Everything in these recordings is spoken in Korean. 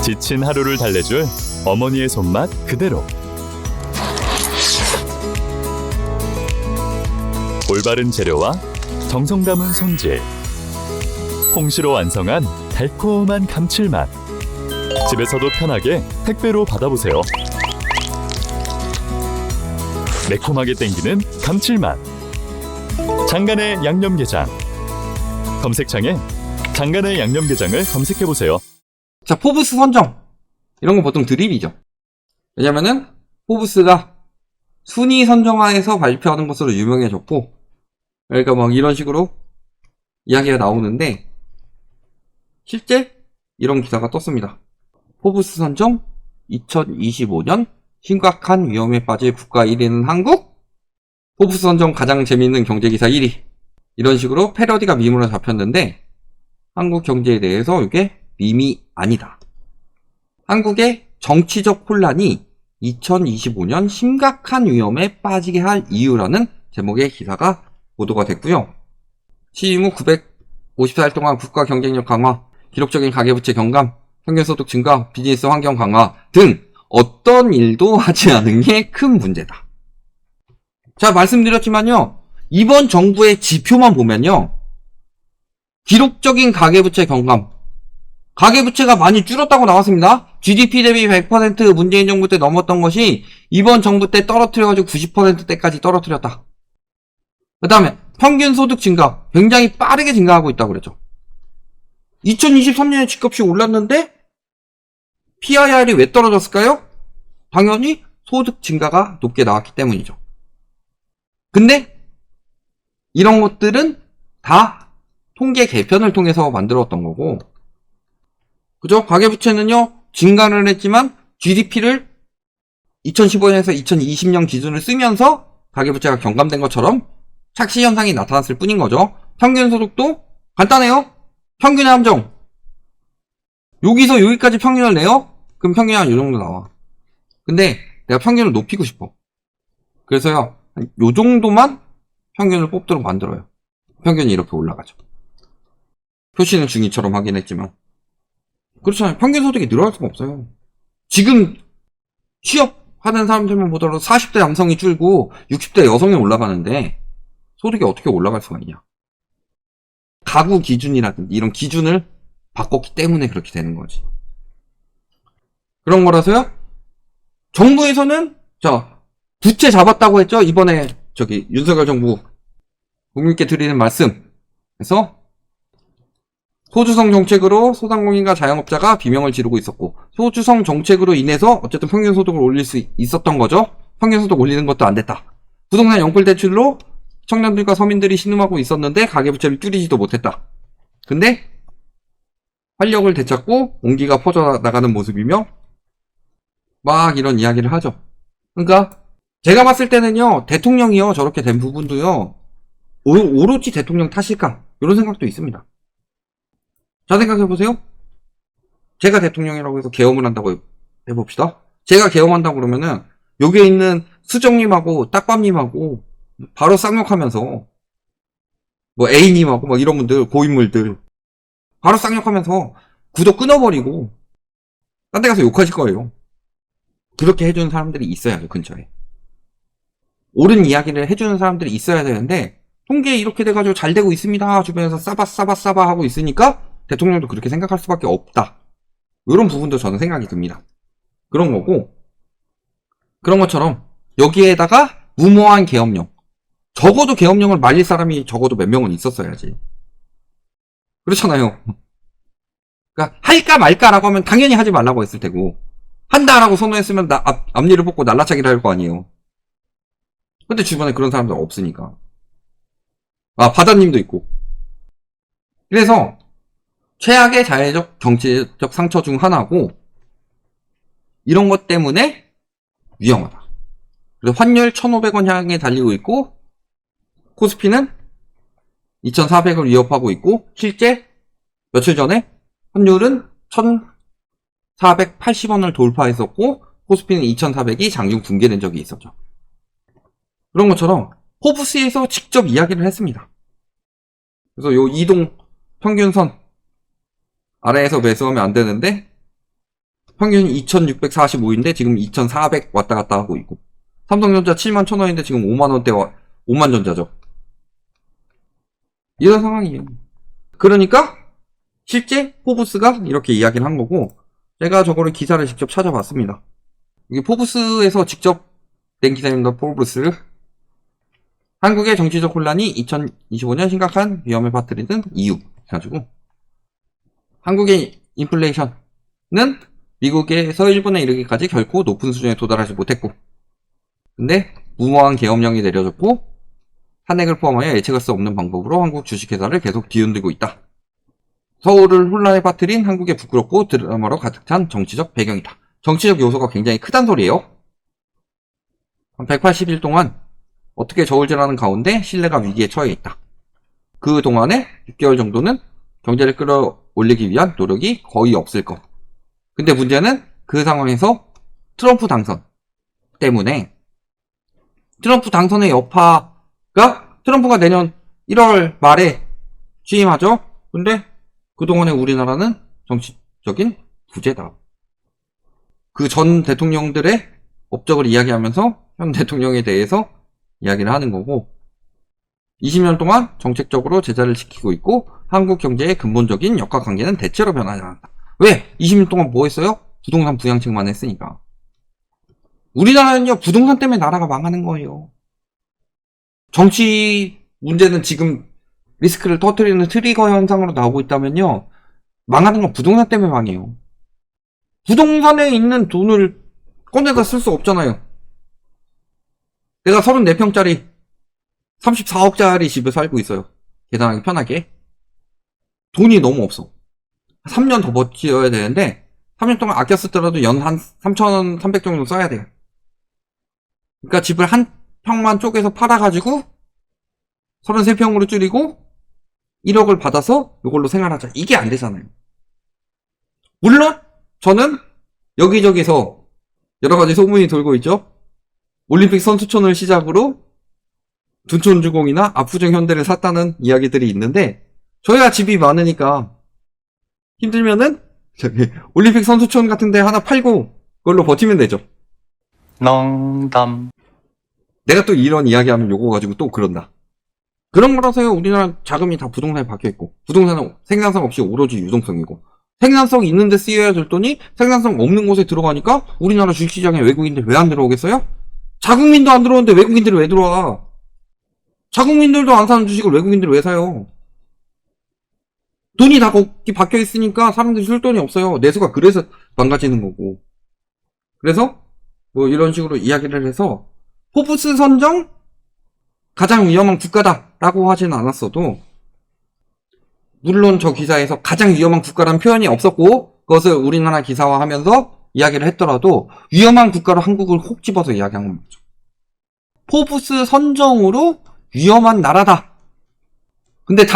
지친 하루를 달래줄 어머니의 손맛 그대로. 올바른 재료와 정성 담은 손질. 홍시로 완성한 달콤한 감칠맛. 집에서도 편하게 택배로 받아보세요. 매콤하게 땡기는 감칠맛. 장간의 양념게장. 검색창에 장간의 양념게장을 검색해보세요. 자, 포브스 선정. 이런 거 보통 드립이죠. 왜냐면은 포브스가 순위 선정하에서 발표하는 것으로 유명해졌고, 그러니까 막 이런 식으로 이야기가 나오는데, 실제 이런 기사가 떴습니다. 포브스 선정 2025년 심각한 위험에 빠질 국가 1위는 한국? 포브스 선정 가장 재미있는 경제기사 1위. 이런 식으로 패러디가 밈으로 잡혔는데, 한국 경제에 대해서 이게 밈이 아니다. 한국의 정치적 혼란이 2025년 심각한 위험에 빠지게 할 이유라는 제목의 기사가 보도가 됐고요. 취임 후 954일 동안 국가 경쟁력 강화, 기록적인 가계부채 경감, 평균소득 증가, 비즈니스 환경 강화 등 어떤 일도 하지 않은 게 큰 문제다. 자, 말씀드렸지만요. 이번 정부의 지표만 보면요. 기록적인 가계부채 경감, 가계부채가 많이 줄었다고 나왔습니다. GDP 대비 100% 문재인 정부 때 넘었던 것이 이번 정부 때 떨어뜨려가지고 90%대까지 떨어뜨렸다. 그 다음에 평균 소득 증가 굉장히 빠르게 증가하고 있다고 그랬죠. 2023년에 집값이 올랐는데 PIR이 왜 떨어졌을까요? 당연히 소득 증가가 높게 나왔기 때문이죠. 근데 이런 것들은 다 통계 개편을 통해서 만들었던 거고, 그죠? 가계부채는요, 증가를 했지만 GDP를 2015년에서 2020년 기준을 쓰면서 가계부채가 경감된 것처럼 착시 현상이 나타났을 뿐인 거죠. 평균 소득도 간단해요. 평균의 함정. 여기서 여기까지 평균을 내요? 그럼 평균이 한 요 정도 나와. 근데 내가 평균을 높이고 싶어. 그래서요, 요 정도만 평균을 뽑도록 만들어요. 평균이 이렇게 올라가죠. 표시는 중위처럼 하긴 했지만. 그렇잖아요. 평균 소득이 늘어날 수가 없어요. 지금 취업하는 사람들만 보더라도 40대 남성이 줄고 60대 여성이 올라가는데 소득이 어떻게 올라갈 수가 있냐. 가구 기준이라든지 이런 기준을 바꿨기 때문에 그렇게 되는 거지. 그런 거라서요. 정부에서는 자, 부채 잡았다고 했죠. 이번에 윤석열 정부 국민께 드리는 말씀. 그래서 소주성 정책으로 소상공인과 자영업자가 비명을 지르고 있었고, 소주성 정책으로 인해서 어쨌든 평균 소득을 올릴 수 있었던 거죠. 평균 소득 올리는 것도 안 됐다. 부동산 영끌 대출로 청년들과 서민들이 신음하고 있었는데 가계부채를 줄이지도 못했다. 근데 활력을 되찾고 온기가 퍼져나가는 모습이며 막 이런 이야기를 하죠. 그러니까 제가 봤을 때는요, 대통령이요 저렇게 된 부분도요 오로지 대통령 탓일까 이런 생각도 있습니다. 자, 생각해보세요. 제가 대통령이라고 해서 계엄을 한다고 해봅시다. 제가 계엄한다고 그러면은 여기에 있는 수정님하고 딱밤님하고 바로 쌍욕하면서 뭐 A님하고 막 이런 분들, 고인물들 바로 쌍욕하면서 구독 끊어버리고 딴 데 가서 욕하실 거예요. 그렇게 해주는 사람들이 있어야죠, 근처에. 옳은 이야기를 해주는 사람들이 있어야 되는데 통계에 이렇게 돼가지고 잘 되고 있습니다 주변에서 싸바 하고 있으니까 대통령도 그렇게 생각할 수밖에 없다. 이런 부분도 저는 생각이 듭니다. 그런 거고, 그런 것처럼 여기에다가 무모한 계엄령, 적어도 계엄령을 말릴 사람이 적어도 몇 명은 있었어야지. 그렇잖아요. 그러니까 할까 말까라고 하면 당연히 하지 말라고 했을 테고, 한다라고 선언했으면 앞니를 뽑고 날라차기를 할 거 아니에요. 근데 주변에 그런 사람들 없으니까. 아, 바다님도 있고. 그래서 최악의 자해적 정치적 상처 중 하나고, 이런 것 때문에 위험하다. 그래서 환율 1,500원 향해 달리고 있고, 코스피는 2,400을 위협하고 있고, 실제 며칠 전에 환율은 1,480원을 돌파했었고, 코스피는 2,400이 장중 붕괴된 적이 있었죠. 그런 것처럼 포브스에서 직접 이야기를 했습니다. 그래서 요 이동 평균선 아래에서 매수하면 안 되는데 평균 2,645인데 지금 2,400 왔다 갔다 하고 있고, 삼성전자 7만 1,000원인데 지금 5만 원대와 5만 전자죠. 이런 상황이에요. 그러니까 실제 포브스가 이렇게 이야기를 한 거고, 제가 저거를 기사를 직접 찾아봤습니다. 이게 포브스에서 직접 낸 기사입니다. 포브스. 한국의 정치적 혼란이 2025년 심각한 위험을 빠뜨리는 이유 해가지고, 한국의 인플레이션은 미국에서 1분에 이르기까지 결코 높은 수준에 도달하지 못했고, 근데 무모한 계엄령이 내려졌고 탄핵을 포함하여 예측할 수 없는 방법으로 한국 주식회사를 계속 뒤흔들고 있다. 서울을 혼란에 빠뜨린 한국의 부끄럽고 드라마로 가득 찬 정치적 배경이다. 정치적 요소가 굉장히 크단 소리예요. 한 180일 동안 어떻게 저울질하는 가운데 신뢰가 위기에 처해 있다. 그 동안에 6개월 정도는 경제를 끌어올리기 위한 노력이 거의 없을 것. 근데 문제는 그 상황에서 트럼프 당선 때문에, 트럼프 당선의 여파가, 트럼프가 내년 1월 말에 취임하죠. 근데 그동안에 우리나라는 정치적인 부재다. 그 전 대통령들의 업적을 이야기하면서 현 대통령에 대해서 이야기를 하는 거고, 20년 동안 정책적으로 제자를 지키고 있고 한국 경제의 근본적인 역학관계는 대체로 변하지 않았다. 왜? 20년 동안 뭐 했어요? 부동산 부양책만 했으니까. 우리나라는요, 부동산 때문에 나라가 망하는 거예요. 정치 문제는 지금 리스크를 터뜨리는 트리거 현상으로 나오고 있다면요, 망하는 건 부동산 때문에 망해요. 부동산에 있는 돈을 꺼내다 쓸 수 없잖아요. 내가 34평짜리 34억짜리 집에 살고 있어요. 계산하기 편하게. 돈이 너무 없어. 3년 더 버텨야 되는데 3년 동안 아껴 쓰더라도 연 한 3,300 정도 써야 돼요. 그러니까 집을 한 평만 쪼개서 팔아가지고 33평으로 줄이고 1억을 받아서 이걸로 생활하자. 이게 안 되잖아요. 물론 저는 여기저기서 여러가지 소문이 돌고 있죠. 올림픽 선수촌을 시작으로 둔촌주공이나 압구정 현대를 샀다는 이야기들이 있는데, 저희가 집이 많으니까 힘들면은 저기 올림픽 선수촌 같은 데 하나 팔고 그걸로 버티면 되죠. 농담. 내가 또 이런 이야기하면 요거 가지고 또 그런다. 그런 거라서요, 우리나라 자금이 다 부동산에 박혀있고, 부동산은 생산성 없이 오로지 유동성이고, 생산성 있는 데 쓰여야 될 돈이 생산성 없는 곳에 들어가니까 우리나라 주식시장에 외국인들 왜 안 들어오겠어요? 자국민도 안 들어오는데 외국인들이 왜 들어와? 자국민들도 안 사는 주식을 외국인들이 왜 사요? 돈이 다 거기 박혀있으니까 사람들이 쓸 돈이 없어요. 내수가 그래서 망가지는 거고. 그래서 뭐 이런 식으로 이야기를 해서 포브스 선정 가장 위험한 국가다라고 하진 않았어도, 물론 저 기사에서 가장 위험한 국가라는 표현이 없었고 그것을 우리나라 기사화하면서 이야기를 했더라도 위험한 국가로 한국을 혹 집어서 이야기한 겁니다. 포브스 선정으로 위험한 나라다. 근데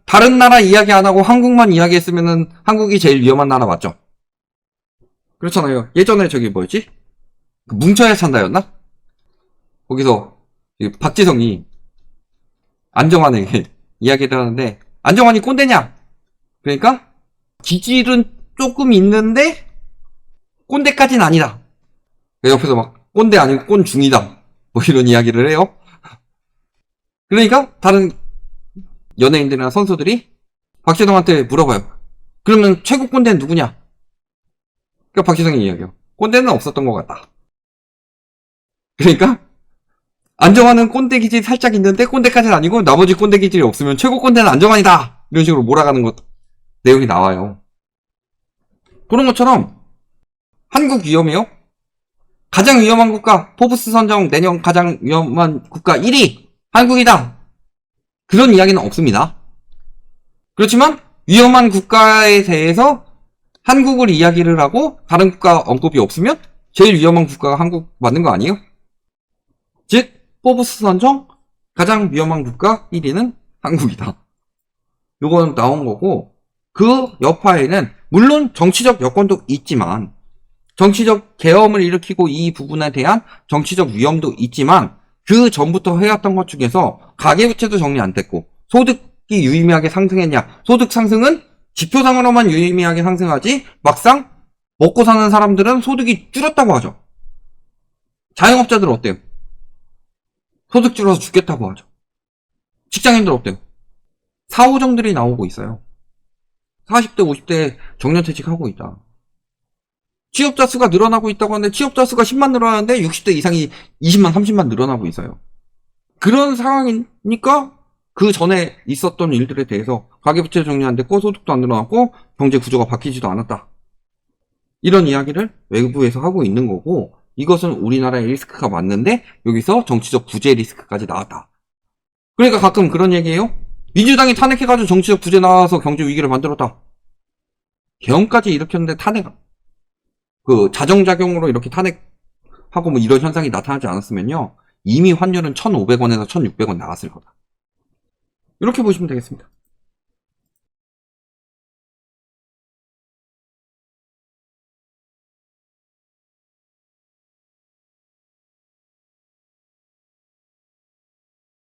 다른 나라 이야기 안 하고 한국만 이야기했으면은 한국이 제일 위험한 나라 맞죠? 그렇잖아요. 예전에 저기 뭐였지? 뭉쳐야 찬다였나? 거기서 박지성이 안정환에게 이야기를 하는데, 안정환이 꼰대냐? 그러니까 기질은 조금 있는데 꼰대까지는 아니다. 옆에서 막 꼰대 아니고 꼰중이다, 뭐 이런 이야기를 해요. 그러니까 다른 연예인들이나 선수들이 박지성한테 물어봐요. 그러면 최고 꼰대는 누구냐? 그러니까 박지성이 이야기해요. 꼰대는 없었던 것 같다. 그러니까 안정환은 꼰대 기질이 살짝 있는데 꼰대까지는 아니고 나머지 꼰대 기질이 없으면 최고 꼰대는 안정환이다, 이런 식으로 몰아가는 것 내용이 나와요. 그런 것처럼 한국 위험해요? 가장 위험한 국가 포브스 선정 내년 가장 위험한 국가 1위 한국이다, 그런 이야기는 없습니다. 그렇지만 위험한 국가에 대해서 한국을 이야기를 하고 다른 국가 언급이 없으면 제일 위험한 국가가 한국 맞는 거 아니에요? 즉 포브스 선정 가장 위험한 국가 1위는 한국이다. 요건 나온 거고, 그 여파에는 물론 정치적 여건도 있지만, 정치적 계엄을 일으키고 이 부분에 대한 정치적 위험도 있지만, 그 전부터 해왔던 것 중에서 가계부채도 정리 안 됐고 소득이 유의미하게 상승했냐? 소득 상승은 지표상으로만 유의미하게 상승하지 막상 먹고 사는 사람들은 소득이 줄었다고 하죠. 자영업자들은 어때요? 소득 줄어서 죽겠다고 하죠. 직장인들 어때요? 사후정들이 나오고 있어요. 40대, 50대 정년퇴직하고 있다. 취업자 수가 늘어나고 있다고 하는데 취업자 수가 10만 늘어나는데 60대 이상이 20만, 30만 늘어나고 있어요. 그런 상황이니까 그 전에 있었던 일들에 대해서 가계부채 정리 안 됐고 소득도 안 늘어났고 경제 구조가 바뀌지도 않았다. 이런 이야기를 외부에서 하고 있는 거고 이것은 우리나라의 리스크가 맞는데 여기서 정치적 부재 리스크까지 나왔다. 그러니까 가끔 그런 얘기예요. 민주당이 탄핵해가지고 정치적 부재 나와서 경제 위기를 만들었다. 계엄까지 일으켰는데 자정작용으로 이렇게 탄핵하고 뭐 이런 현상이 나타나지 않았으면요. 이미 환율은 1,500원에서 1,600원 나왔을 거다. 이렇게 보시면 되겠습니다.